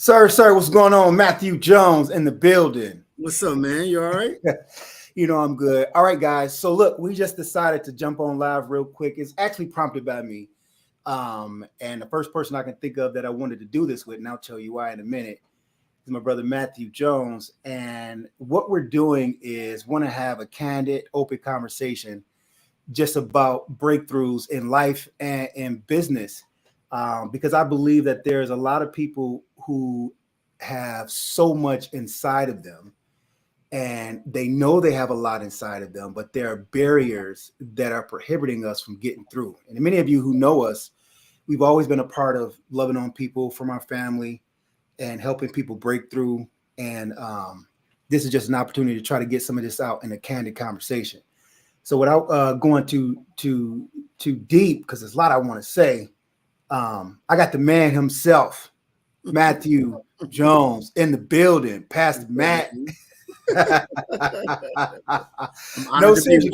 Sir, what's going on? Matthew Jones in the building. What's up, man? You all right? You know I'm good. All right, guys. So look, we just decided to jump on live real quick. It's actually prompted by me. And the first person I can think of that I wanted to do this with, and I'll tell you why in a minute, is my brother Matthew Jones. And what we're doing is want to have a candid, open conversation just about breakthroughs in life and in business. Because I believe that there's a lot of people who have so much inside of them and they know they have a lot inside of them, but there are barriers that are prohibiting us from getting through. And many of you who know us, we've always been a part of loving on people from our family and helping people break through. And this is just an opportunity to try to get some of this out in a candid conversation. So without going too deep, because there's a lot I want to say, I got the man himself, Matthew Jones, in the building. Pastor Matt. No, seriously,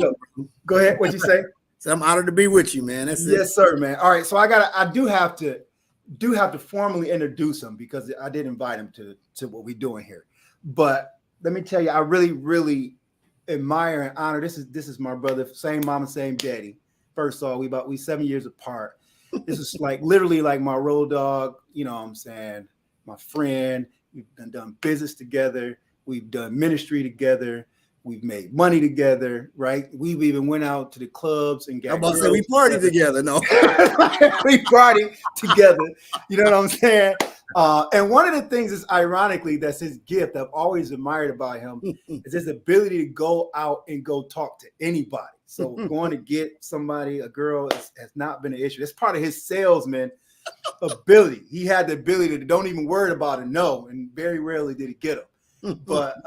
go ahead. What'd you say? So I'm honored to be with you, man. That's yes, sir, man. All right, so I do have to formally introduce him because I did invite him to what we're doing here. But let me tell you, I really admire and honor. This is my brother, same mama, same daddy. First of all, we 7 years apart. This is like literally like my road dog, you know what I'm saying? My friend. We've done business together. We've done ministry together. We've made money together, right? We've even went out to the clubs and got. I'm about to say we party together. No, we party together. You know what I'm saying? And one of the things is, ironically, that's his gift. I've always admired about him is his ability to go out and go talk to anybody. So going to get somebody, a girl, has not been an issue. That's part of his salesman ability. He had the ability to don't even worry about a no, and very rarely did he get them. But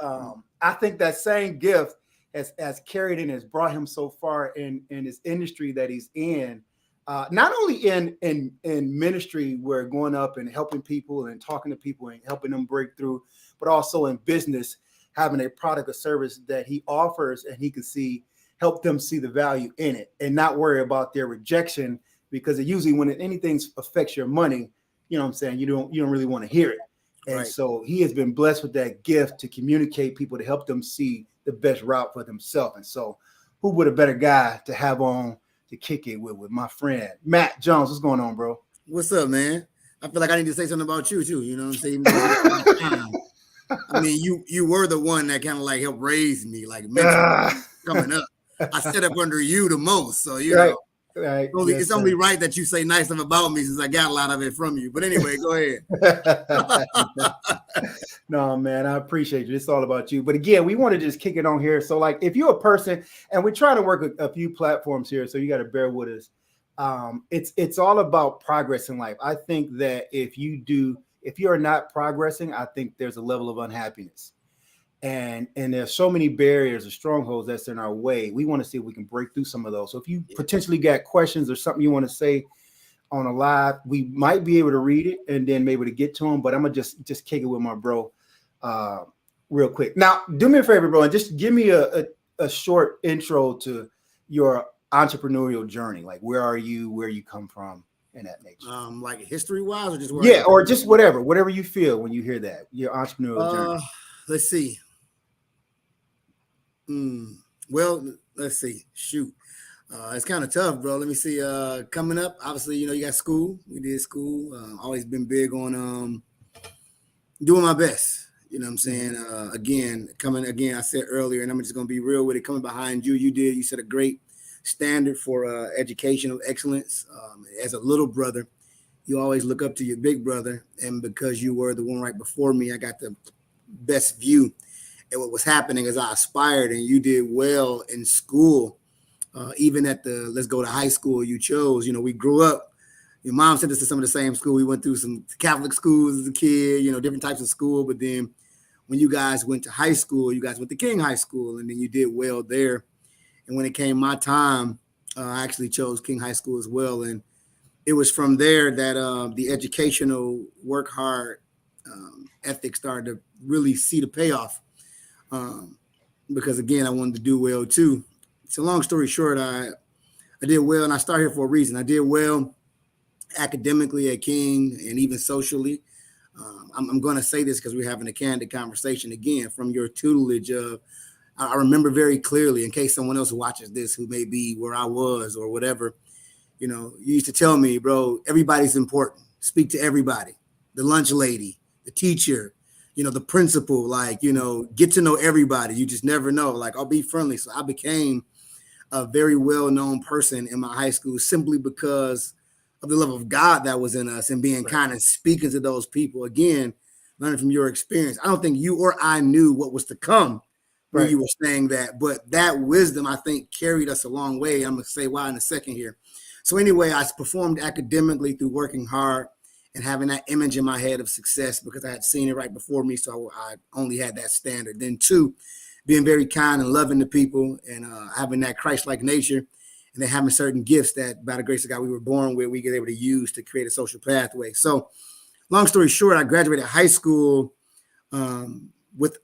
I think that same gift has carried and has brought him so far in his industry that he's in. Not only in ministry, where going up and helping people and talking to people and helping them break through, but also in business, having a product or service that he offers and he can help them see the value in it and not worry about their rejection, because it usually when anything affects your money, you know what I'm saying, you don't really want to hear it. And right. So he has been blessed with that gift to communicate people, to help them see the best route for themselves. And so who would a better guy to have on to kick it with my friend, Matt Jones. What's going on, bro? What's up, man? I feel like I need to say something about you too. You know what I'm saying? I mean, you were the one that kind of like helped raise me, like coming up. I set up under you the most. So, you know. Right. It's only right that you say nice stuff about me since I got a lot of it from you. But anyway, go ahead. No, man, I appreciate you. It's all about you. But again, we want to just kick it on here. So like if you're a person, and we're trying to work a few platforms here, so you got to bear with us. It's all about progress in life. I think that if you're not progressing, I think there's a level of unhappiness. And there's so many barriers or strongholds that's in our way. We want to see if we can break through some of those. So if you potentially got questions or something you want to say on a live, we might be able to read it and then maybe to get to them. But I'm gonna just kick it with my bro real quick. Now, do me a favor, bro, and just give me a short intro to your entrepreneurial journey. Like, where are you? Where you come from? And that nature. Like history wise, or just or just whatever you feel when you hear that your entrepreneurial journey. Let's see. Well, let's see. Shoot. It's kind of tough, bro. Let me see. Coming up, obviously, you got school. We did school. Always been big on doing my best. You know what I'm saying? I said earlier, and I'm just going to be real with it. Coming behind you, you set a great standard for educational excellence. As a little brother, you always look up to your big brother. And because you were the one right before me, I got the best view at what was happening as I aspired, and you did well in school, even at let's go to high school you chose. We grew up, your mom sent us to some of the same school. We went through some Catholic schools as a kid, different types of school. But then when you guys went to high school, you guys went to King High School, and then you did well there. And when it came my time, I actually chose King High School as well. And it was from there that the educational work hard ethic started to really see the payoff. Because again, I wanted to do well too. So long story short, I did well, and I started here for a reason. I did well academically at King and even socially. I'm going to say this because we're having a candid conversation again from your tutelage of, I remember very clearly, in case someone else watches this who may be where I was or whatever, you know, you used to tell me, bro, everybody's important. Speak to everybody, the lunch lady, the teacher, you know, the principal, like, you know, get to know everybody. You just never know. Like, I'll be friendly. So I became a very well-known person in my high school simply because of the love of God that was in us and being kind of speaking to those people. Again, learning from your experience. I don't think you or I knew what was to come when you were saying that, but that wisdom, I think, carried us a long way. I'm going to say why in a second here. So anyway, I performed academically through working hard and having that image in my head of success because I had seen it right before me. So I only had that standard. Then two, being very kind and loving to people and having that Christ-like nature, and then having certain gifts that by the grace of God we were born with, we get able to use to create a social pathway. So long story short, I graduated high school with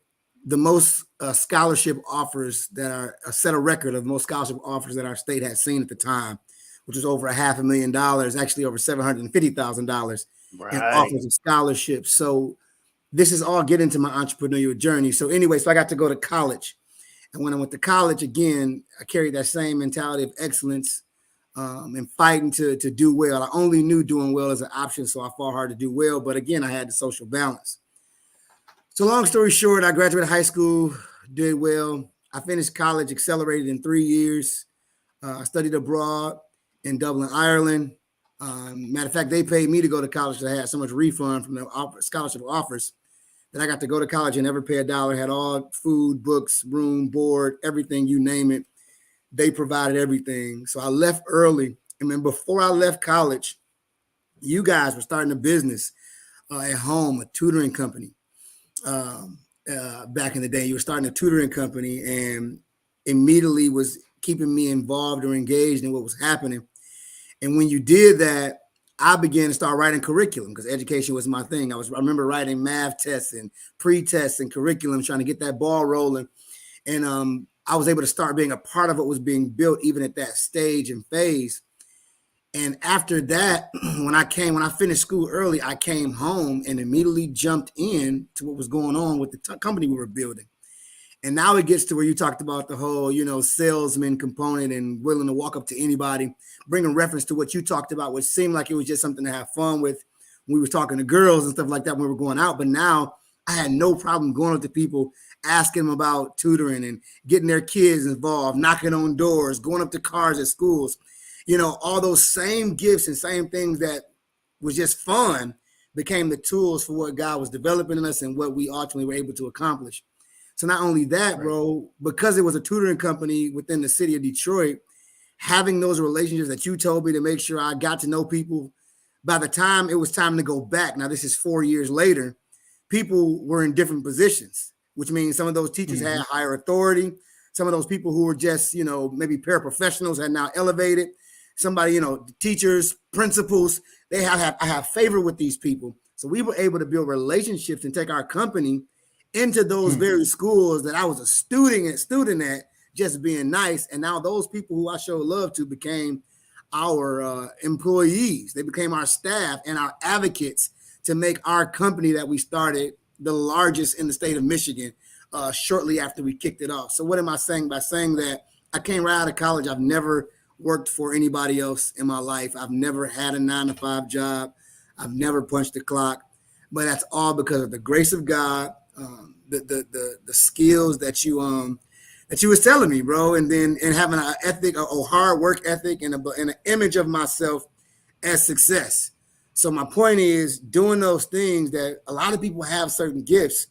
the most scholarship offers that are set a record of the most scholarship offers that our state had seen at the time, which was over $500,000, actually over $750,000 in offers of scholarships. So this is all get into my entrepreneurial journey. So anyway, so I got to go to college. And when I went to college, again, I carried that same mentality of excellence and fighting to do well. I only knew doing well as an option, so I fought hard to do well. But again, I had the social balance. So long story short, I graduated high school, did well. I finished college, accelerated in 3 years. I studied abroad in Dublin, Ireland. Matter of fact, they paid me to go to college because I had so much refund from the scholarship offers that I got to go to college and never pay a dollar. Had all food, books, room, board, everything, you name it. They provided everything. So I left early. And then before I left college, you guys were starting a business at home, a tutoring company. Back in the day, you were starting a tutoring company and immediately was keeping me involved or engaged in what was happening. And when you did that, I began to start writing curriculum because education was my thing. I remember writing math tests and pre-tests and curriculum, trying to get that ball rolling. And I was able to start being a part of what was being built, even at that stage and phase. And after that, when I finished school early, I came home and immediately jumped in to what was going on with the company we were building. And now it gets to where you talked about the whole, you know, salesman component and willing to walk up to anybody, bringing reference to what you talked about, which seemed like it was just something to have fun with when we were talking to girls and stuff like that when we were going out. But now I had no problem going up to people, asking them about tutoring and getting their kids involved, knocking on doors, going up to cars at schools. You know, all those same gifts and same things that was just fun became the tools for what God was developing in us and what we ultimately were able to accomplish. So not only that, bro, because it was a tutoring company within the city of Detroit, having those relationships that you told me to make sure I got to know people, by the time it was time to go back, now this is 4 years later, people were in different positions, which means some of those teachers had higher authority. Some of those people who were just, you know, maybe paraprofessionals had now elevated. Somebody, you know, teachers, principals, I have favor with these people. So we were able to build relationships and take our company into those very schools that I was a student at, just being nice. And now those people who I show love to became our employees. They became our staff and our advocates to make our company that we started the largest in the state of Michigan shortly after we kicked it off. So what am I saying by saying that? I came right out of college. I've never worked for anybody else in my life. I've never had a 9-to-5 job. I've never punched the clock, but that's all because of the grace of God, the skills that you was telling me, bro, and having an ethic, a hard work ethic, and an image of myself as success. So my point is doing those things that a lot of people have certain gifts.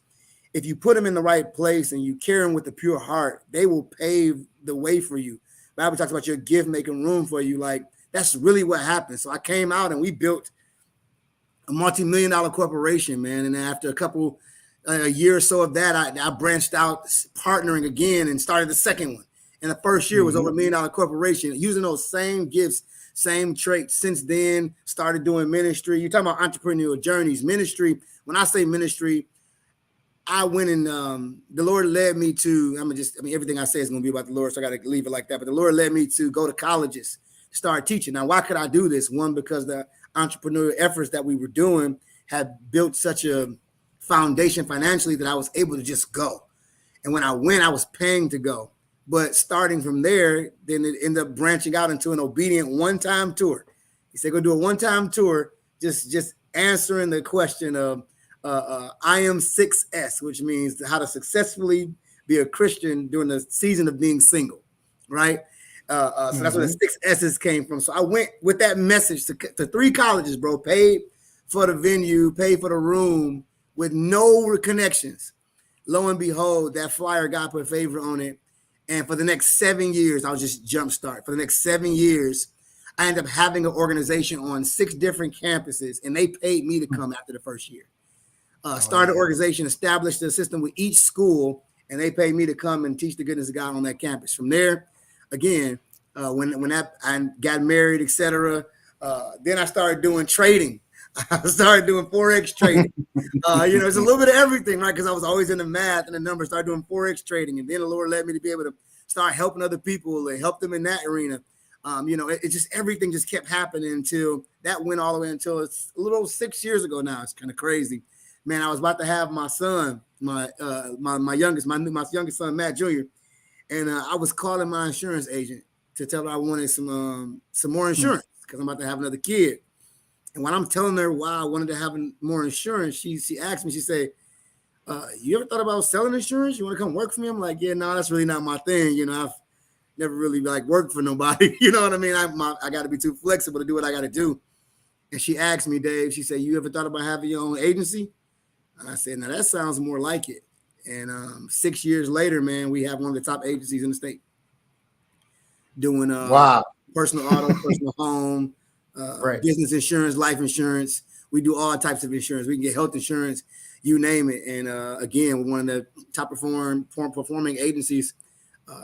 If you put them in the right place and you carry them with a pure heart, they will pave the way for you. Bible talks about your gift making room for you. Like, that's really what happened. So I came out and we built a multi-million-dollar corporation, man. And after a year or so of that, I branched out partnering again and started the second one. And the first year was over $1 million corporation, using those same gifts, same traits. Since then, started doing ministry. You're talking about entrepreneurial journeys, ministry. When I say ministry, I went and the Lord led me to, everything I say is going to be about the Lord, so I got to leave it like that. But the Lord led me to go to colleges, start teaching. Now, why could I do this? One, because the entrepreneurial efforts that we were doing had built such a foundation financially that I was able to just go. And when I went, I was paying to go. But starting from there, then it ended up branching out into an obedient one-time tour. He said, go do a one-time tour, just answering the question of I am 6S, which means how to successfully be a Christian during the season of being single, right? So that's where the 6 S's came from. So I went with that message to 3 colleges, bro, paid for the venue, paid for the room with no connections. Lo and behold, that flyer God put favor on it. And for the next 7 years, I'll just jumpstart. For the next 7 years, I ended up having an organization on 6 different campuses, and they paid me to come after the first year. Started an organization, established a system with each school, and they paid me to come and teach the goodness of God on that campus. From there, again, when I got married, etc., then I started doing trading. I started doing Forex trading. It's a little bit of everything, right? Because I was always into math and the numbers. Started doing Forex trading, and then the Lord led me to be able to start helping other people and help them in that arena. It just everything just kept happening until that went all the way until it's a little 6 years ago now. It's kind of crazy, man. I was about to have my son, my youngest son, Matt Jr., and I was calling my insurance agent to tell her I wanted some more insurance because I'm about to have another kid. And when I'm telling her why I wanted to have more insurance, she asked me, she said, you ever thought about selling insurance? You want to come work for me? I'm like, yeah, no, that's really not my thing. I've never really worked for nobody. You know what I mean? I got to be too flexible to do what I got to do. And she asked me, Dave, she said, you ever thought about having your own agency? And I said, now that sounds more like it. And 6 years later, man, we have one of the top agencies in the state doing personal auto, personal home, business insurance, life insurance. We do all types of insurance. We can get health insurance, you name it. And again, we're one of the top performing agencies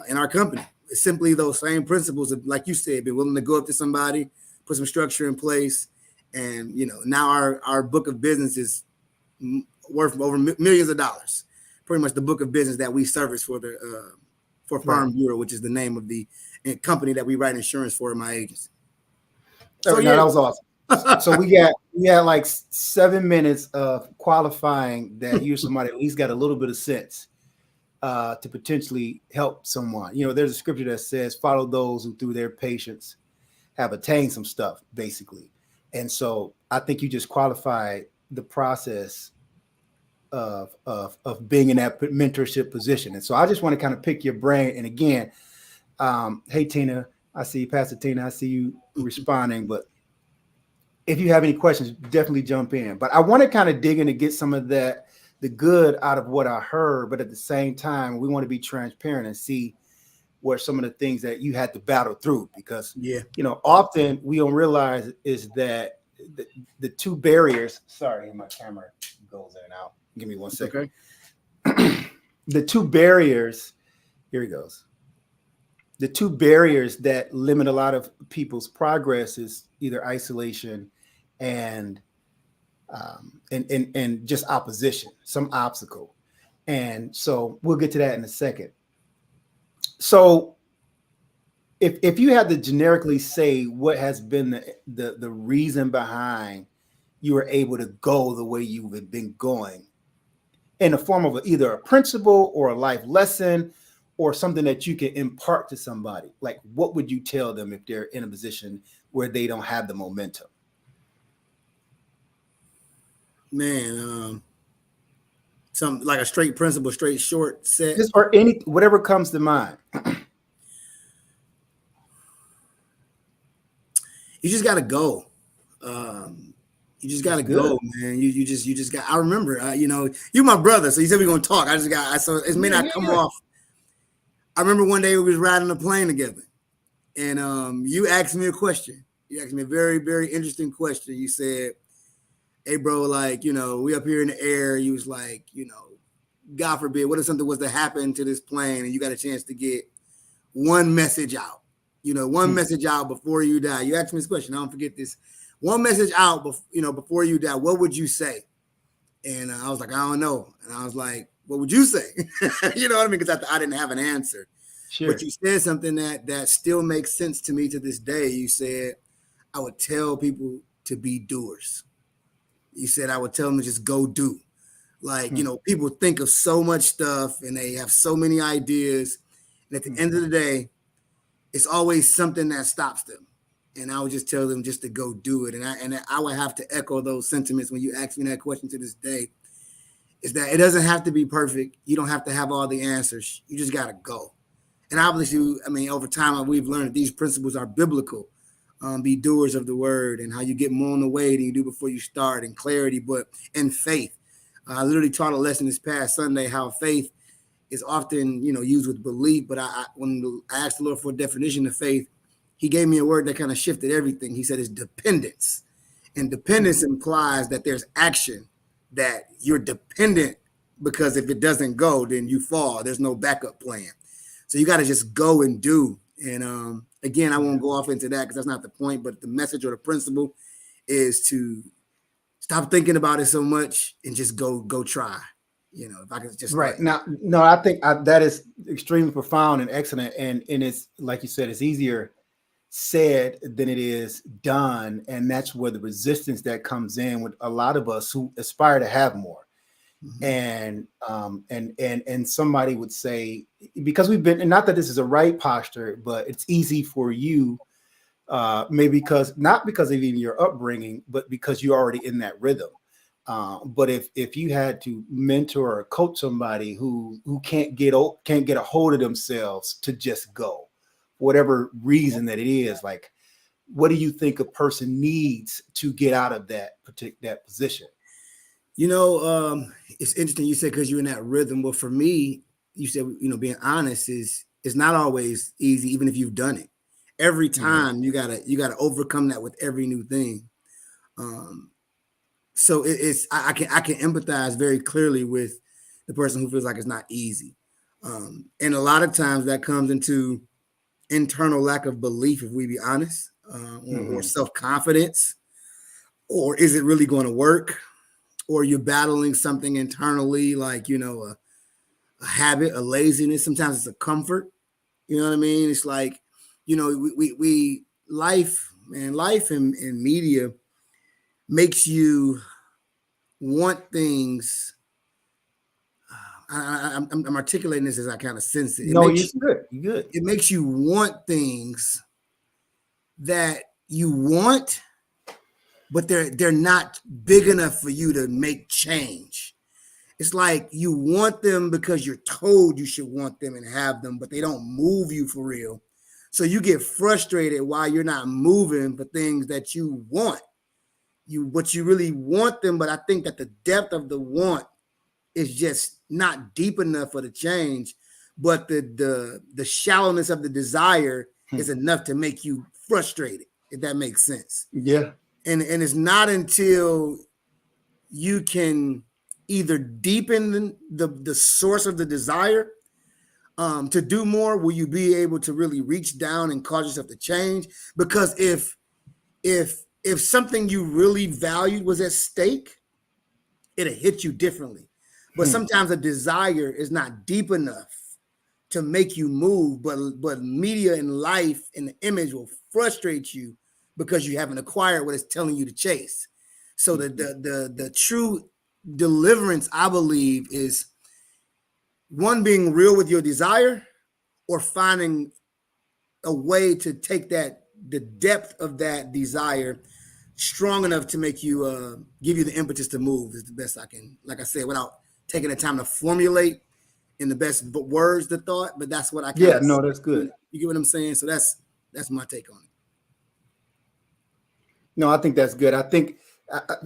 in our company. It's simply those same principles of, like you said, be willing to go up to somebody, put some structure in place. And, now our book of business is worth over millions of dollars. Pretty much the book of business that we service for the Farm Bureau, which is the name of the company that we write insurance for in my agency. So that was awesome. So we had like 7 minutes of qualifying that you're somebody at least got a little bit of sense to potentially help someone. There's a scripture that says, follow those who through their patience have attained some stuff, basically. And so I think you just qualified the process of being in that mentorship position. And so I just want to kind of pick your brain. And again, hey, Tina, I see you, Pastor Tina, I see you responding, but if you have any questions, definitely jump in. But I want to kind of dig in to get some of the good out of what I heard, but at the same time, we want to be transparent and see where some of the things that you had to battle through, because often we don't realize is that the two barriers. Sorry, my camera goes in and out. Give me 1 second. Okay. The two barriers. Here he goes. The two barriers that limit a lot of people's progress is either isolation and just opposition, some obstacle. And so we'll get to that in a second. So if you had to generically say what has been the reason behind you were able to go the way you've been going in the form of either a principle or a life lesson or something that you can impart to somebody, like what would you tell them if they're in a position where they don't have the momentum? Man, something like a straight principle, straight short set, or whatever comes to mind. You just got to go. You just got to go, man. You just got. I remember, you're my brother, so you said we're gonna talk. So it may not come off. I remember one day we was riding a plane together, and you asked me a question. You asked me a very, very interesting question. You said, "Hey, bro, we up here in the air." You was like, God forbid, what if something was to happen to this plane, and you got a chance to get one message out? Message out before you die. You asked me this question. I don't forget this. One message out, before you die. What would you say? And I was like, I don't know. And I was like, what would you say? You know what I mean? Because I didn't have an answer. Sure. But you said something that still makes sense to me to this day. You said, I would tell people to be doers. You said I would tell them to just go do. Like, Hmm. people think of so much stuff and they have so many ideas. And at the end of the day, it's always something that stops them. And I would just tell them just to go do it. And I would have to echo those sentiments when you ask me that question to this day, is that it doesn't have to be perfect. You don't have to have all the answers. You just got to go. And obviously, I mean, over time, we've learned that these principles are biblical. Be doers of the word, and how you get more on the way than you do before you start, and clarity, but and faith. I literally taught a lesson this past Sunday how faith is often, used with belief. But when I asked the Lord for a definition of faith, He gave me a word that kind of shifted everything. He said it's dependence, and dependence implies that there's action, that you're dependent, because if it doesn't go, then you fall. There's no backup plan. So you got to just go and do. And again, I won't go off into that because that's not the point. But the message or the principle is to stop thinking about it so much and just go try. If I could just Right now, no, I think that is extremely profound and excellent, and it's like you said, it's easier said than it is done, and that's where the resistance that comes in with a lot of us who aspire to have more. And somebody would say, because we've been, and not that this is a right posture, but it's easy for you, maybe not because of even your upbringing, but because you're already in that rhythm. But if you had to mentor or coach somebody who can't get a hold of themselves to just go, whatever reason that it is, like, what do you think a person needs to get out of that position? It's interesting you said because you're in that rhythm. Well, for me, you said, being honest is not always easy, even if you've done it. Every time you gotta overcome that with every new thing. So I can empathize very clearly with the person who feels like it's not easy. And a lot of times that comes into internal lack of belief, if we be honest, or self-confidence, or is it really going to work? Or you're battling something internally, like, a habit, a laziness. Sometimes it's a comfort. You know what I mean? It's like, we life and media makes you want things. I'm articulating this as I kind of sense it. No, you're good. You're good. It makes you want things that you want, but they're not big enough for you to make change. It's like you want them because you're told you should want them and have them, but they don't move you for real. So you get frustrated while you're not moving for things that you want. But you really want them, but I think that the depth of the want is just not deep enough for the change. But the shallowness of the desire is enough to make you frustrated, if that makes sense. Yeah. And it's not until you can either deepen the source of the desire to do more, will you be able to really reach down and cause yourself to change? Because if something you really valued was at stake, it'll hit you differently. But sometimes a desire is not deep enough to make you move, but media and life and the image will frustrate you because you haven't acquired what it's telling you to chase. So the true deliverance, I believe, is one, being real with your desire, or finding a way to take the depth of that desire strong enough to make you give you the impetus to move, is the best I can, like I said, without taking the time to formulate in the best words the thought, but that's what I Yeah, no, that's good. You get what I'm saying? So that's my take on it. No, I think that's good. I think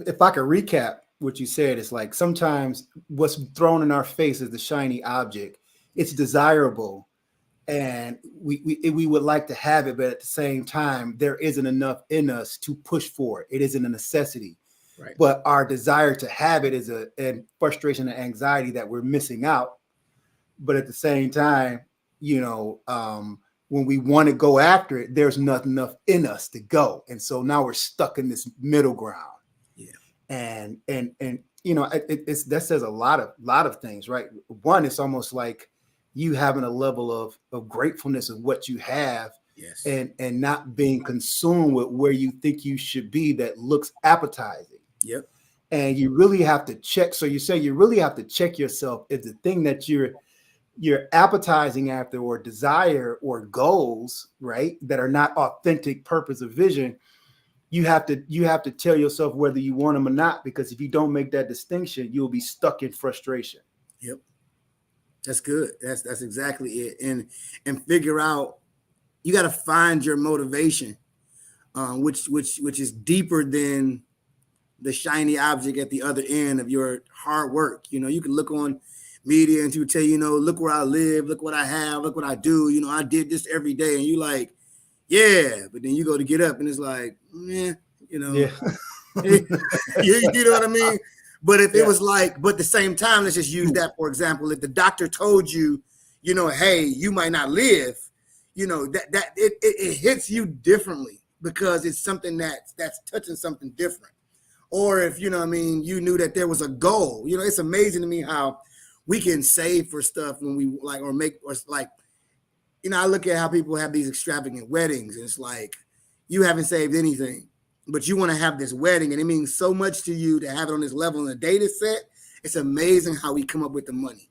if I could recap what you said, it's like sometimes what's thrown in our face is the shiny object. It's desirable, and we would like to have it, but at the same time, there isn't enough in us to push for it. It isn't a necessity. Right. But our desire to have it is a frustration and anxiety that we're missing out. But at the same time, when we want to go after it, there's not enough in us to go. And so now we're stuck in this middle ground. Yeah. And that says a lot of things, right? One, it's almost like you having a level of gratefulness of what you have. Yes. And not being consumed with where you think you should be that looks appetizing. Yep. And you really have to check. So you say you really have to check yourself if the thing that you're appetizing after or desire or goals, right, that are not authentic purpose or vision, you have to tell yourself whether you want them or not, because if you don't make that distinction, you'll be stuck in frustration. Yep. That's good. That's exactly it. And figure out, you got to find your motivation, which is deeper than the shiny object at the other end of your hard work. You can look on media and people tell you, look where I live, look what I have, look what I do. I did this every day, and you like, yeah, but then you go to get up and it's like, yeah. Yeah. You know what I mean? But if it was like, but at the same time, let's just use that for example. If the doctor told you, hey, you might not live, that it hits you differently because it's something that's touching something different. Or if, you knew that there was a goal. It's amazing to me how we can save for stuff when we like, or make, or like, I look at how people have these extravagant weddings, and it's like, you haven't saved anything, but you want to have this wedding, and it means so much to you to have it on this level, and the date is set. It's amazing how we come up with the money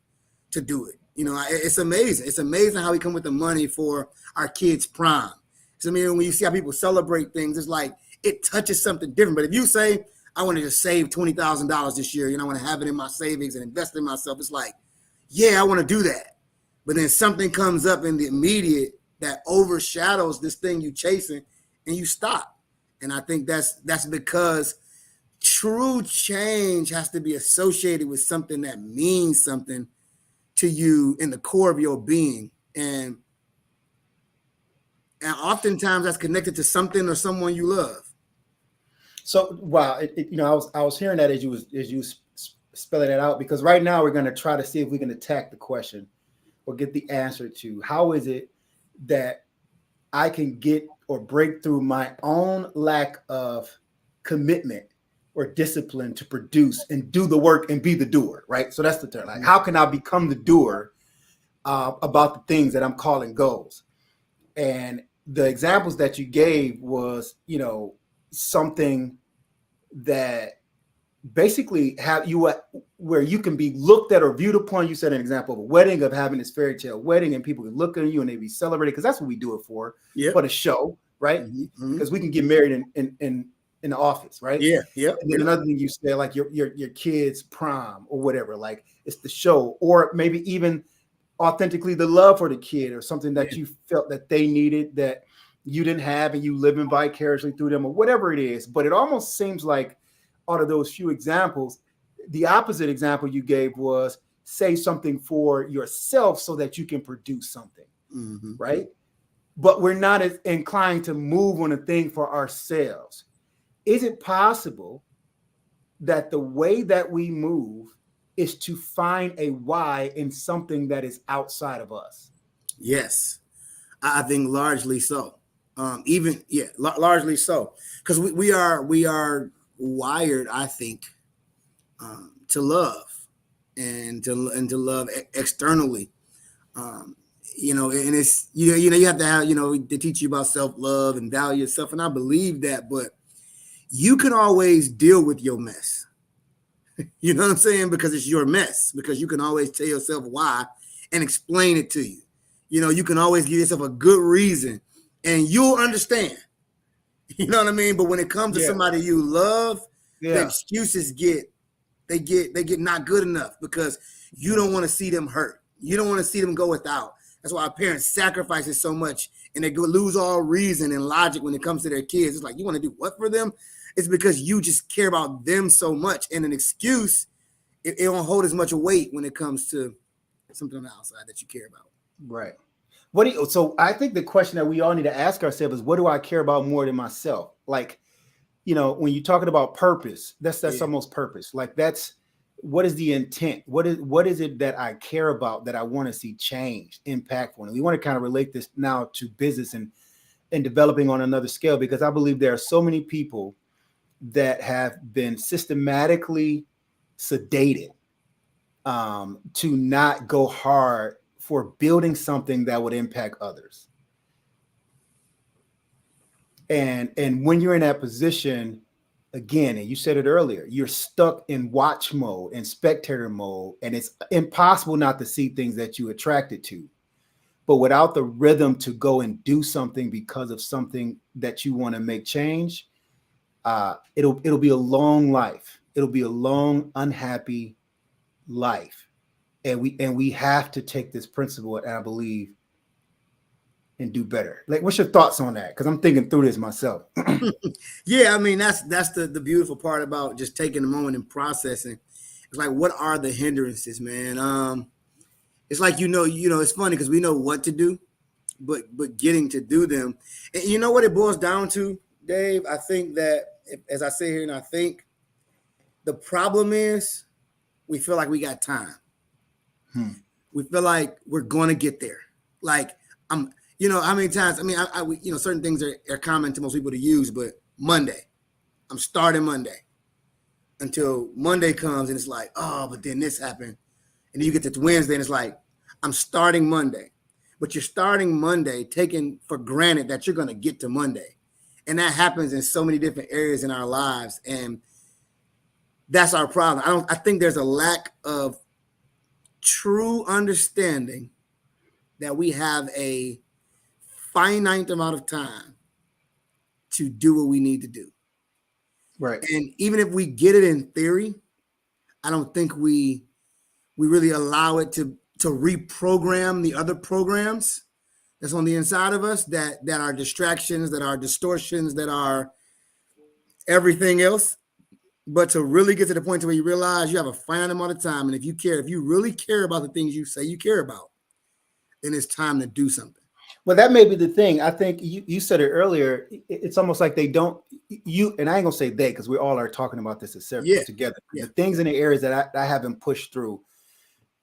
to do it. It's amazing. It's amazing how we come with the money for our kids' prom. So, when you see how people celebrate things, it's like, it touches something different. But if you say, I want to just save $20,000 this year, I want to have it in my savings and invest in myself, it's like, yeah, I want to do that. But then something comes up in the immediate that overshadows this thing you chasing, and you stop. And I think that's because true change has to be associated with something that means something to you in the core of your being. And oftentimes that's connected to something or someone you love. So, wow, I was hearing that as you spelling it out, because right now we're going to try to see if we can attack the question or get the answer to how is it that I can get or break through my own lack of commitment or discipline to produce and do the work and be the doer, right? So that's the term. Like, how can I become the doer about the things that I'm calling goals? And the examples that you gave was, something that basically have you where you can be looked at or viewed upon. You said an example of a wedding, of having this fairy tale wedding, and people can look at you and they be celebrated, because that's what we do it for the show, right? Because we can get married in the office, right? Yeah. And then another thing you said, like your kids' prom or whatever, like it's the show, or maybe even authentically the love for the kid, or something that you felt that they needed that you didn't have, and you living vicariously through them, or whatever it is. But it almost seems like out of those few examples, the opposite example you gave was say something for yourself so that you can produce something, right? But we're not as inclined to move on a thing for ourselves. Is it possible that the way that we move is to find a why in something that is outside of us? Yes, I think largely so. Largely so, because we are wired, I think, to love and to love externally. And it's you have to have they teach you about self-love and value yourself, and I believe that, but you can always deal with your mess. You know what I'm saying? Because it's your mess, because you can always tell yourself why and explain it to you. You can always give yourself a good reason and you'll understand. You know what I mean? But when it comes to somebody you love, the excuses get not good enough, because you don't want to see them hurt. You don't want to see them go without. That's why our parents sacrifice it so much, and they lose all reason and logic when it comes to their kids. It's like, you want to do what for them? It's because you just care about them so much. And an excuse, it don't hold as much weight when it comes to something on the outside that you care about. Right. So I think the question that we all need to ask ourselves is, what do I care about more than myself? Like, when you're talking about purpose, that's almost purpose. Like, that's, what is the intent? What is it that I care about, that I want to see change, impactful? And we want to kind of relate this now to business and developing on another scale, because I believe there are so many people that have been systematically sedated to not go hard for building something that would impact others. And when you're in that position, again, and you said it earlier, you're stuck in watch mode and spectator mode, and it's impossible not to see things that you attracted to. But without the rhythm to go and do something because of something that you want to make change, it'll be a long life. It'll be a long, unhappy life. And we have to take this principle, and I believe, and do better. Like, what's your thoughts on that? Because I'm thinking through this myself. Yeah, I mean, that's the beautiful part about just taking a moment and processing. It's like, what are the hindrances, man? It's like, it's funny because we know what to do, but getting to do them. And you know what it boils down to, Dave? I think that, as I sit here and I think, the problem is we feel like we got time. We feel like we're going to get there. Like, how many times, I mean, certain things are common to most people to use, but Monday, I'm starting Monday until Monday comes and it's like, oh, but then this happened. And then you get to Wednesday and it's like, I'm starting Monday. But you're starting Monday taking for granted that you're going to get to Monday. And that happens in so many different areas in our lives. And that's our problem. I think there's a lack of true understanding that we have a finite amount of time to do what we need to do. Right. And even if we get it in theory, I don't think we really allow it to reprogram the other programs that's on the inside of us that are distractions, that are distortions, that are everything else. But to really get to the point to where you realize you have a finite amount of time, and if you really care about the things you say you care about, then it's time to do something. Well, that may be the thing. I think you said it earlier. It's almost like they don't, and I ain't gonna say they, because we all are talking about this together. Yeah. The things in the areas that I haven't pushed through,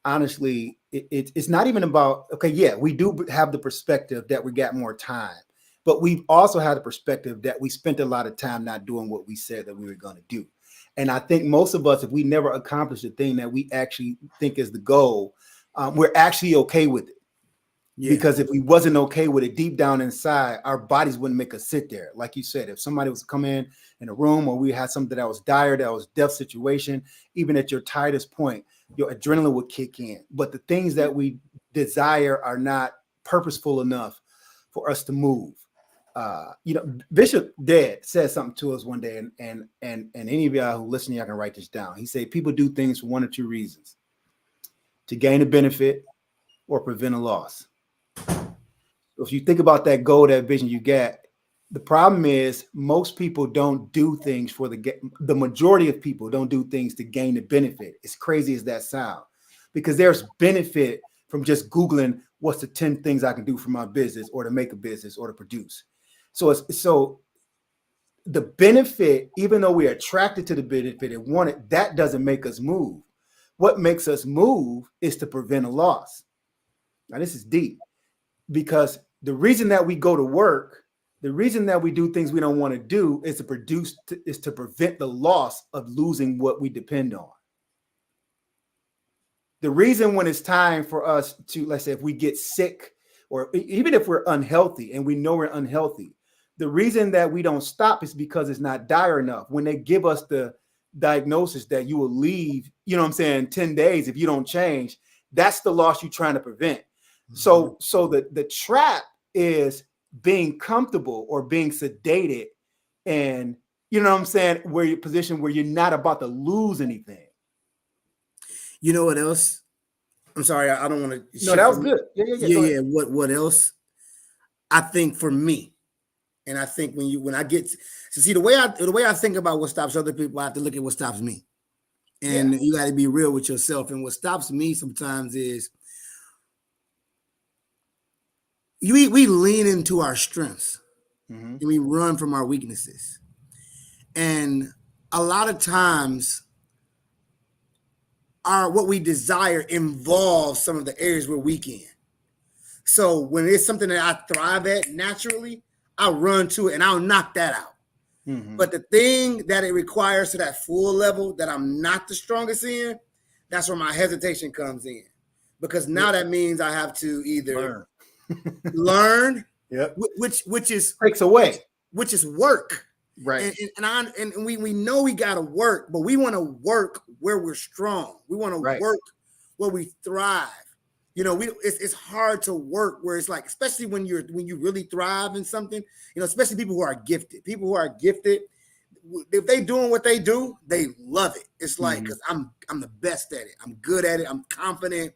honestly, it's not even about, okay, yeah, we do have the perspective that we got more time, but we've also had the perspective that we spent a lot of time not doing what we said that we were going to do. And I think most of us, if we never accomplish the thing that we actually think is the goal, we're actually okay with it. Yeah. Because if we wasn't okay with it deep down inside, our bodies wouldn't make us sit there. Like you said, if somebody was to come in a room, or we had something that was dire, that was death situation, even at your tightest point, your adrenaline would kick in. But the things that we desire are not purposeful enough for us to move. Bishop Dead said something to us one day, and any of y'all who listen, y'all can write this down. He said, people do things for one or two reasons: to gain a benefit or prevent a loss. So if you think about that goal, that vision you got, the problem is most people don't do things for the majority of people don't do things to gain the benefit. As crazy as that sounds, because there's benefit from just Googling what's the 10 things I can do for my business, or to make a business, or to produce. So the benefit, even though we're attracted to the benefit and want it, that doesn't make us move. What makes us move is to prevent a loss. Now, this is deep, because the reason that we go to work, the reason that we do things we don't want to do is to prevent the loss of losing what we depend on. The reason when it's time for us to, let's say, if we get sick, or even if we're unhealthy and we know we're unhealthy, the reason that we don't stop is because it's not dire enough. When they give us the diagnosis that you will leave, 10 days if you don't change, that's the loss you're trying to prevent. Mm-hmm. So the trap is being comfortable or being sedated, and where you're positioned where you're not about to lose anything. You know what else? I'm sorry, I don't want to. No, that was good. Yeah. What else? I think for me, and I think when I get to see the way I think about what stops other people, I have to look at what stops me. And you got to be real with yourself. And what stops me sometimes is we lean into our strengths, mm-hmm. and we run from our weaknesses. And a lot of times what we desire involves some of the areas we're weak in. So when it's something that I thrive at naturally, I'll run to it and I'll knock that out. Mm-hmm. But the thing that it requires to that full level that I'm not the strongest in, that's where my hesitation comes in. Because now that means I have to either learn, yep. which is takes away, which is work. Right. And we know we got to work, but we want to work where we're strong. We want to Right. work where we thrive. You know, it's hard to work where it's like, especially when you really thrive in something, you know, especially people who are gifted. People who are gifted, if they doing what they do, they love it. It's like, because I'm the best at it. I'm good at it. I'm confident.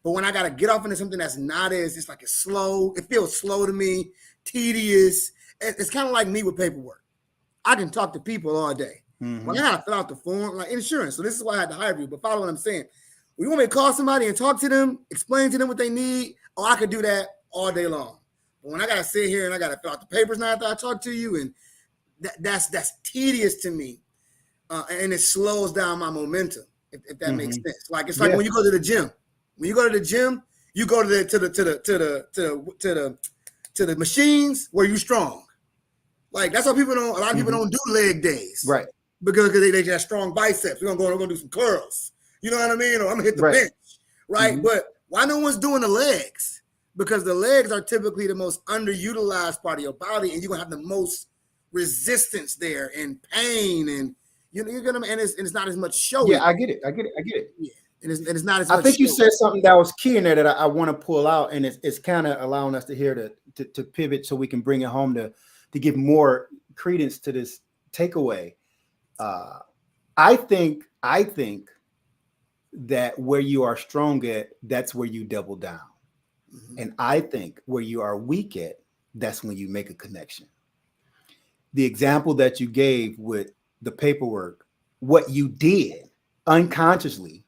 But when I got to get off into something that's not as, it's like it's slow. It feels slow to me, tedious. It's kind of like me with paperwork. I can talk to people all day. When I got to fill out the form, like insurance. So this is why I had to hire you. But follow what I'm saying. When you want me to call somebody and talk to them, explain to them what they need, I could do that all day long. But when I got to sit here and I got to fill out the papers now after I talk to you, and that's tedious to me. And it slows down my momentum, if that makes sense. Like it's like when you go to the gym. When you go to the gym, you go to the machines where you're strong. Like that's why people don't. A lot of people don't do leg days, Right? Because they got strong biceps. We're gonna do some curls. You know what I mean? Or I'm gonna hit the bench, right? But why no one's doing the legs? Because the legs are typically the most underutilized part of your body, and you're gonna have the most resistance there and pain, and you're gonna and it's not as much show. Yeah, I get it. Yeah. And it's not as I much. think you said something that was key in there that I want to pull out, and it's kind of allowing us to hear to pivot so we can bring it home to give more credence to this takeaway. I think that where you are strong at, that's where you double down. And I think where you are weak at, that's when you make a connection. The example that you gave with the paperwork, what you did unconsciously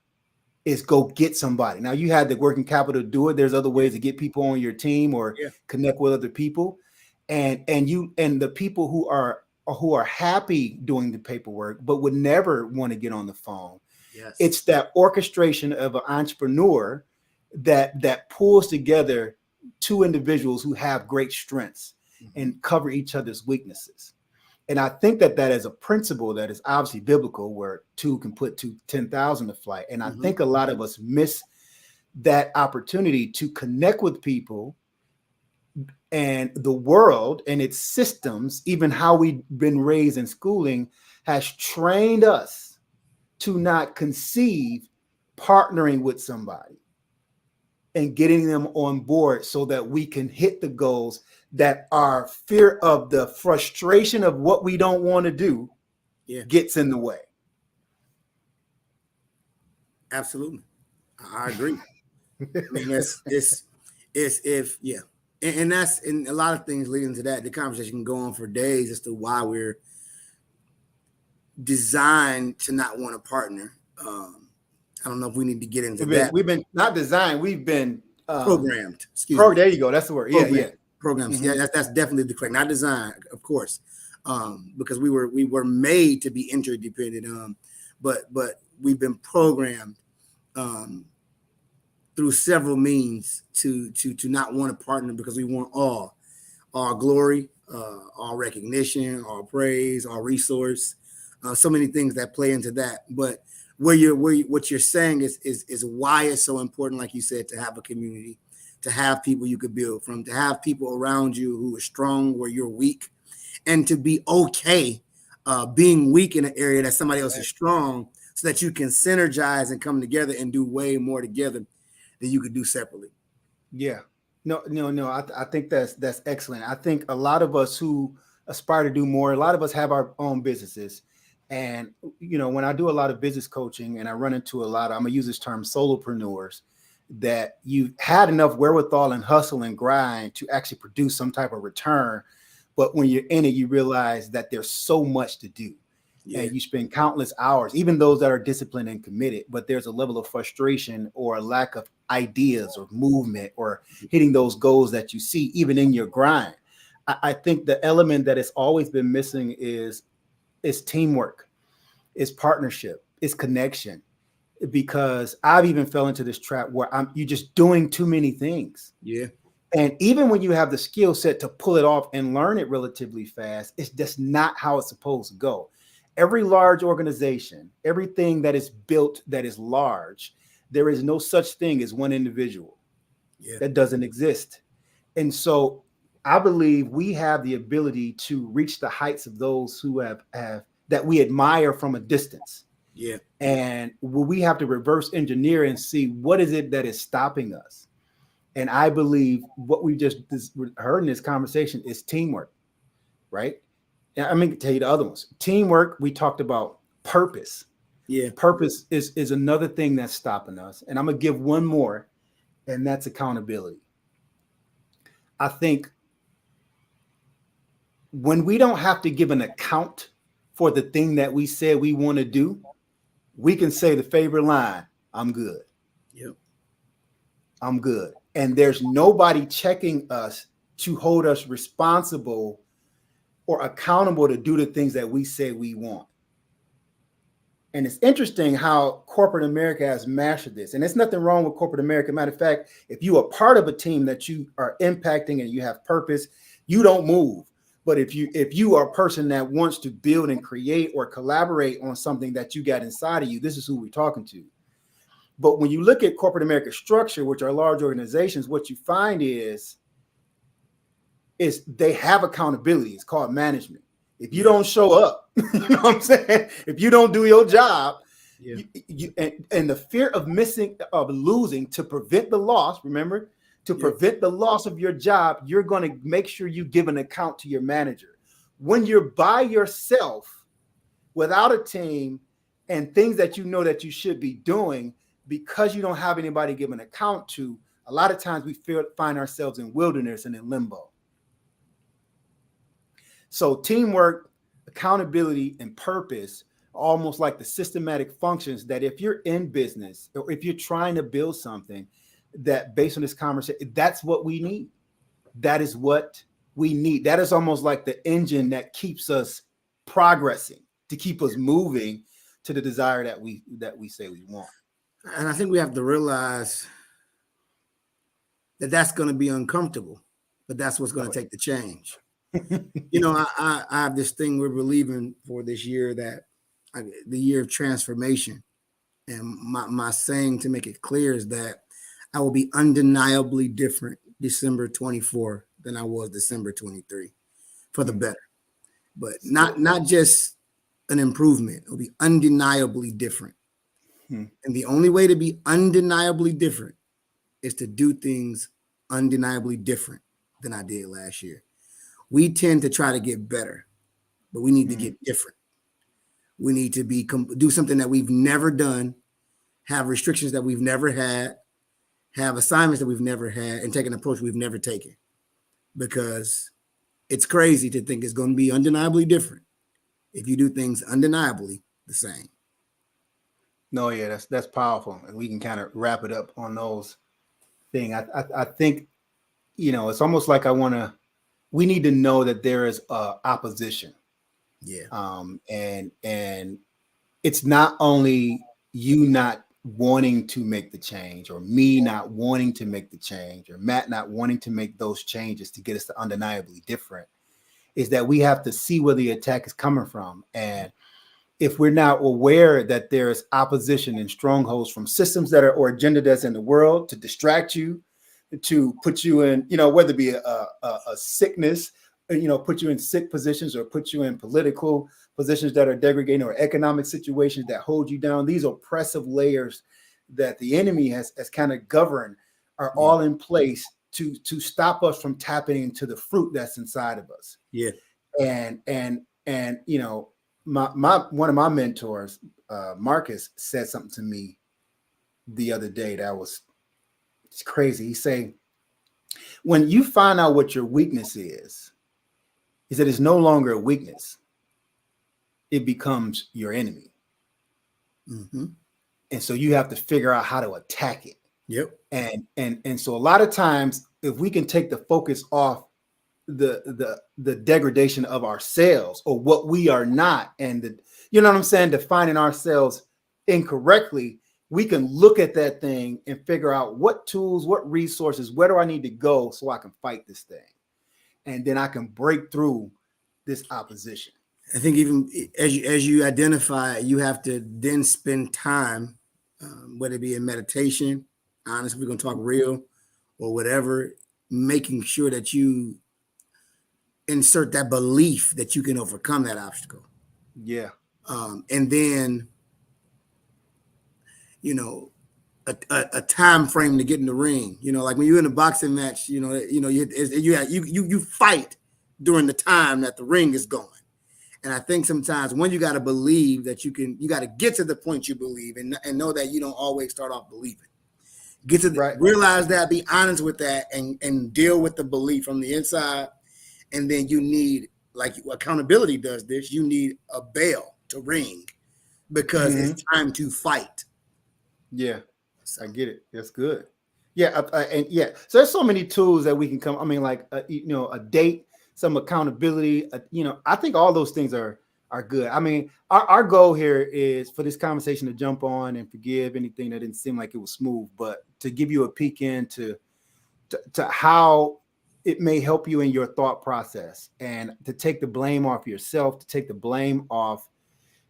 is go get somebody. Now you had the working capital to do it. There's other ways to get people on your team or connect with other people. And the people who are happy doing the paperwork, but would never want to get on the phone. Yes. It's that orchestration of an entrepreneur that pulls together two individuals who have great strengths and cover each other's weaknesses. And I think that is a principle that is obviously biblical, where two can put 10,000 to flight. And I think a lot of us miss that opportunity to connect with people and the world and its systems. Even how we've been raised in schooling has trained us to not conceive partnering with somebody and getting them on board so that we can hit the goals, that our fear of the frustration of what we don't want to do gets in the way. Absolutely. I agree. I mean, and that's, and a lot of things leading to that. The conversation can go on for days as to why we're designed to not want a partner. I don't know if we need to get into that. We've been not designed. We've been programmed. There you go. That's the word. Programs. Yeah, that's definitely the correct. Not designed, of course, because we were made to be interdependent. But we've been programmed through several means to not want a partner, because we want all glory, all recognition, all praise, all resource. So many things that play into that. But what you're saying is why it's so important, like you said, to have a community, to have people you could build from, to have people around you who are strong where you're weak, and to be okay being weak in an area that somebody else is strong, so that you can synergize and come together and do way more together than you could do separately. Yeah. No. I think that's excellent. I think a lot of us who aspire to do more, a lot of us have our own businesses. And, when I do a lot of business coaching and I run into a lot of, I'm going to use this term, solopreneurs, that you've had enough wherewithal and hustle and grind to actually produce some type of return. But when you're in it, you realize that there's so much to do. Yeah. And you spend countless hours, even those that are disciplined and committed, but there's a level of frustration or a lack of ideas or movement or hitting those goals that you see even in your grind. I think the element that has always been missing is teamwork, is partnership, is connection, because I've even fell into this trap where you're just doing too many things. Yeah. And even when you have the skill set to pull it off and learn it relatively fast, it's just not how it's supposed to go. Every large organization, everything that is built that is large, there is no such thing as one individual. Yeah. That doesn't exist. And so I believe we have the ability to reach the heights of those who have that we admire from a distance. Yeah. And we have to reverse engineer and see what is it that is stopping us. And I believe what we just heard in this conversation is teamwork, right? And I'm going to tell you the other ones. Teamwork, we talked about purpose. Yeah. Purpose is another thing that's stopping us. And I'm going to give one more, and that's accountability. I think when we don't have to give an account for the thing that we said we want to do, we can say the favorite line, I'm good. Yep. I'm good. And there's nobody checking us to hold us responsible or accountable to do the things that we say we want. And it's interesting how corporate America has mastered this. And there's nothing wrong with corporate America. Matter of fact, if you are part of a team that you are impacting and you have purpose, you don't move. But if you are a person that wants to build and create or collaborate on something that you got inside of you, this is who we're talking to. But when you look at corporate America structure, which are large organizations, what you find is they have accountability. It's called management. If you don't show up, you know what I'm saying? If you don't do your job, and the fear of losing to prevent the loss, remember, to prevent the loss of your job, you're going to make sure you give an account to your manager. When you're by yourself, without a team, and things that you know that you should be doing, because you don't have anybody to give an account to, a lot of times we find ourselves in wilderness and in limbo. So teamwork, accountability, and purpose are almost like the systematic functions that if you're in business or if you're trying to build something, that based on this conversation, that's what we need. That is what we need. That is almost like the engine that keeps us progressing, to keep us moving to the desire that we say we want. And I think we have to realize that that's going to be uncomfortable, but that's what's going to take the change. You know, I have this thing we're believing for this year, the year of transformation. And my saying, to make it clear, is that I will be undeniably different December 24 than I was December 23 for the better. But not just an improvement. It'll be undeniably different. And the only way to be undeniably different is to do things undeniably different than I did last year. We tend to try to get better, but we need to get different. We need to do something that we've never done, have restrictions that we've never had, have assignments that we've never had, and take an approach we've never taken. Because it's crazy to think it's going to be undeniably different if you do things undeniably the same. No, yeah, that's powerful, and we can kind of wrap it up on those things. I think, you know, it's almost like we need to know that there is opposition. Yeah. And it's not only you not wanting to make the change, or me not wanting to make the change, or Matt not wanting to make those changes to get us to undeniably different, is that we have to see where the attack is coming from. And if we're not aware that there's opposition and strongholds from systems that are, or agenda that's in the world to distract you, to put you in, you know, whether it be a sickness, you know, put you in sick positions, or put you in political positions that are degrading, or economic situations that hold you down. These oppressive layers that the enemy has kind of governed are all in place to stop us from tapping into the fruit that's inside of us. Yeah. And you know, one of my mentors, Marcus, said something to me the other day that was crazy. He said, when you find out what your weakness is, he said it's no longer a weakness. It becomes your enemy. Mm-hmm. And so you have to figure out how to attack it. Yep. And so a lot of times, if we can take the focus off the degradation of ourselves, or what we are not, and you know what I'm saying, defining ourselves incorrectly, we can look at that thing and figure out what tools, what resources, where do I need to go so I can fight this thing, and then I can break through this opposition. I think even as you identify, you have to then spend time, whether it be in meditation, honestly, we're going to talk real, or whatever, making sure that you insert that belief that you can overcome that obstacle. Yeah. And then, a time frame to get in the ring. Like when you're in a boxing match, you fight during the time that the ring is going. And I think sometimes when you got to believe that you got to get to the point you believe and know that you don't always start off believing. Get to realize that, be honest with that, and deal with the belief from the inside. And then you need, like accountability does this, you need a bell to ring because it's time to fight. Yeah, I get it. That's good. Yeah, so there's so many tools that we can come. I mean, like a date, some accountability. I think all those things are good. I mean, our goal here is for this conversation to jump on and forgive anything that didn't seem like it was smooth, but to give you a peek into to how it may help you in your thought process, and to take the blame off yourself, to take the blame off.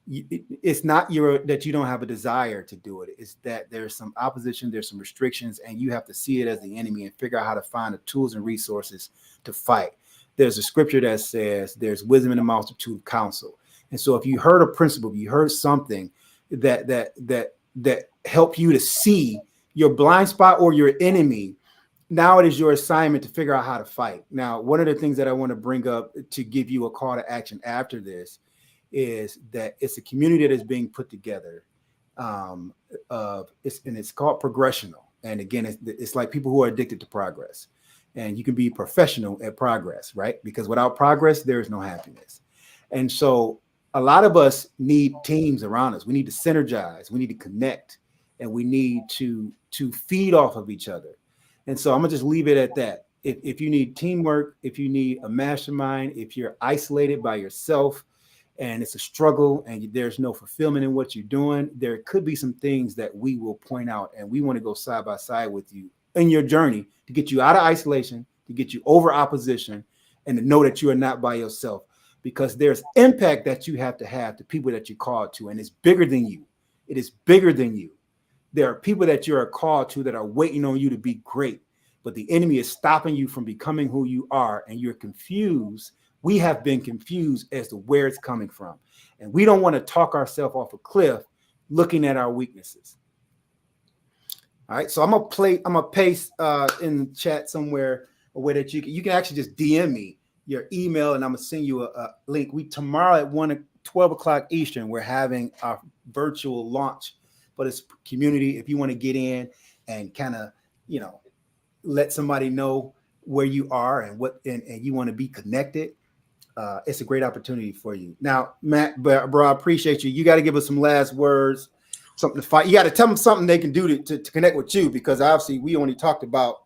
It's not that you don't have a desire to do it. It's that there's some opposition, there's some restrictions, and you have to see it as the enemy and figure out how to find the tools and resources to fight. There's a scripture that says there's wisdom in the multitude of counsel. And so if you heard a principle, if you heard something that help you to see your blind spot or your enemy, now it is your assignment to figure out how to fight. Now, one of the things that I want to bring up to give you a call to action after this is that it's a community that is being put together. It's called progressional. And again, it's like people who are addicted to progress. And you can be professional at progress, right? Because without progress, there is no happiness. And so a lot of us need teams around us. We need to synergize. We need to connect. And we need to feed off of each other. And so I'm going to just leave it at that. If you need teamwork, if you need a mastermind, if you're isolated by yourself, and it's a struggle and there's no fulfillment in what you're doing, there could be some things that we will point out, and we want to go side by side with you in your journey to get you out of isolation, to get you over opposition, and to know that you are not by yourself, because there's impact that you have to people that you're called to, and it's bigger than you. It is bigger than you. There are people that you're called to that are waiting on you to be great, but the enemy is stopping you from becoming who you are, and you're confused. We have been confused as to where it's coming from. And we don't want to talk ourselves off a cliff looking at our weaknesses. All right. So I'm going to paste in the chat somewhere a way that you can actually just DM me your email, and I'm going to send you a link. Tomorrow at 12 o'clock Eastern, we're having our virtual launch for this community. If you want to get in and kind of, let somebody know where you are and and you want to be connected, it's a great opportunity for you. Now, Matt, bro, I appreciate you. You got to give us some last words, something to fight. You got to tell them something they can do to connect with you, because obviously we only talked about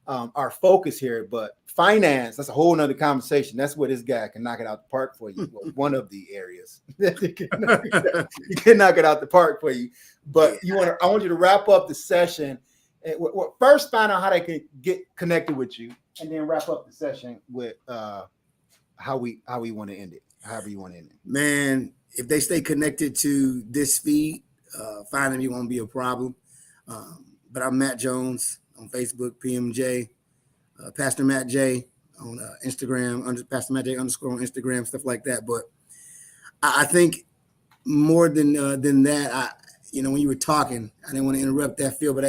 our focus here, but finance, that's a whole nother conversation. That's where this guy can knock it out the park for you. Well, one of the areas he can knock it out the park for you. But I want you to wrap up the session. First, find out how they can get connected with you, and then wrap up the session with how we want to end it, however you want to end it. Man, if they stay connected to this feed, finding me won't be a problem. But I'm Matt Jones on Facebook, PMJ, Pastor Matt J on Instagram, Pastor Matt J _ on Instagram, stuff like that. But I think more than that, when you were talking, I didn't want to interrupt that feel, but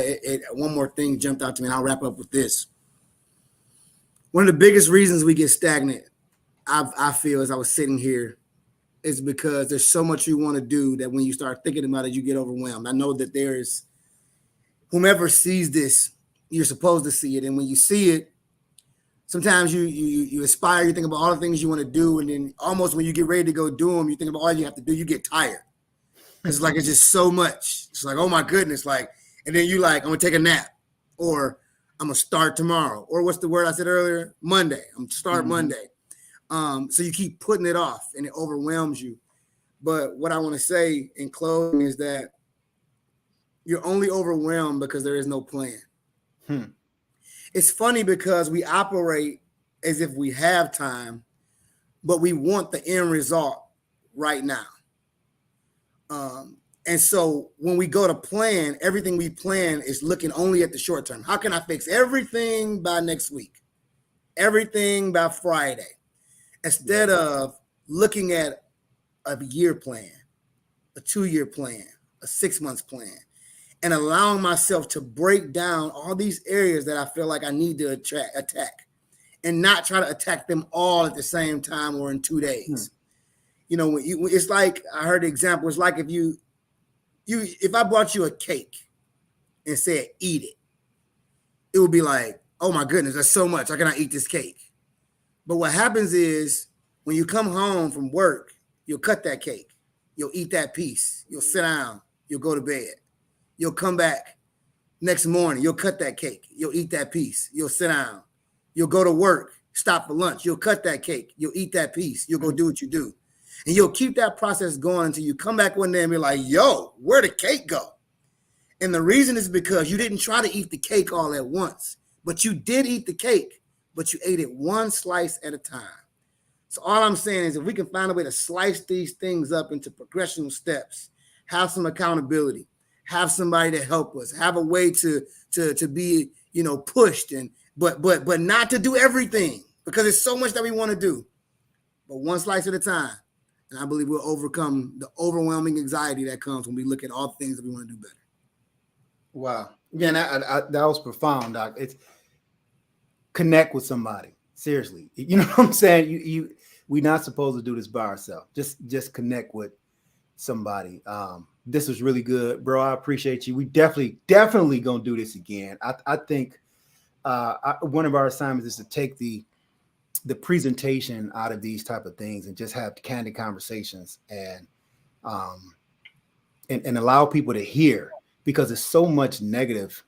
one more thing jumped out to me, and I'll wrap up with this. One of the biggest reasons we get stagnant, I feel, as I was sitting here, is because there's so much you want to do that when you start thinking about it, you get overwhelmed. I know that there's whomever sees this, you're supposed to see it. And when you see it, sometimes you aspire, you think about all the things you want to do. And then almost when you get ready to go do them, you think about all you have to do, you get tired. It's like, it's just so much. It's like, oh my goodness. And then you I'm going to take a nap, or I'm going to start tomorrow. Or what's the word I said earlier? Monday. I'm going to start Monday. So you keep putting it off, and it overwhelms you. But what I want to say in closing is that you're only overwhelmed because there is no plan. It's funny because we operate as if we have time, but we want the end result right now. And so when we go to plan, everything we plan is looking only at the short term. How can I fix everything by next week? Everything by Friday? instead of looking at a year plan, a 2-year plan, a 6 months plan, and allowing myself to break down all these areas that I feel like I need to attack and not try to attack them all at the same time or in 2 days. You know, it's like, I heard the example, it's like if I brought you a cake and said, eat it, it would be like, oh my goodness, that's so much. I cannot eat this cake. But what happens is when you come home from work, you'll cut that cake. You'll eat that piece. You'll sit down. You'll go to bed. You'll come back next morning. You'll cut that cake. You'll eat that piece. You'll sit down. You'll go to work, stop for lunch. You'll cut that cake. You'll eat that piece. You'll go do what you do. And you'll keep that process going until you come back one day and be like, yo, where'd the cake go? And the reason is because you didn't try to eat the cake all at once, but you did eat the cake, but you ate it one slice at a time. So all I'm saying is if we can find a way to slice these things up into progressional steps, have some accountability, have somebody to help us, have a way to be, you know, pushed and but not to do everything because there's so much that we want to do, but one slice at a time. And I believe we'll overcome the overwhelming anxiety that comes when we look at all the things that we want to do better. Wow. Yeah, that was profound, Doc. It's connect with somebody. Seriously. You know what I'm saying? We're not supposed to do this by ourselves. Just connect with somebody. This was really good, bro. I appreciate you. We definitely gonna do this again. I think one of our assignments is to take the presentation out of these type of things and just have candid conversations and allow people to hear, because there's so much negative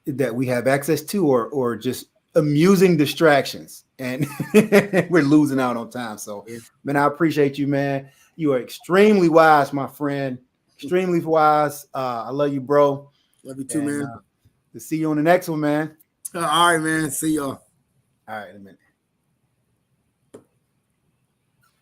that we have access to or just amusing distractions, and we're losing out on time. So, man, I appreciate you, man. You are extremely wise, my friend. Extremely wise. I love you, bro. Love you too, man. To see you on the next one, man. All right, man. See y'all. All right, in a minute.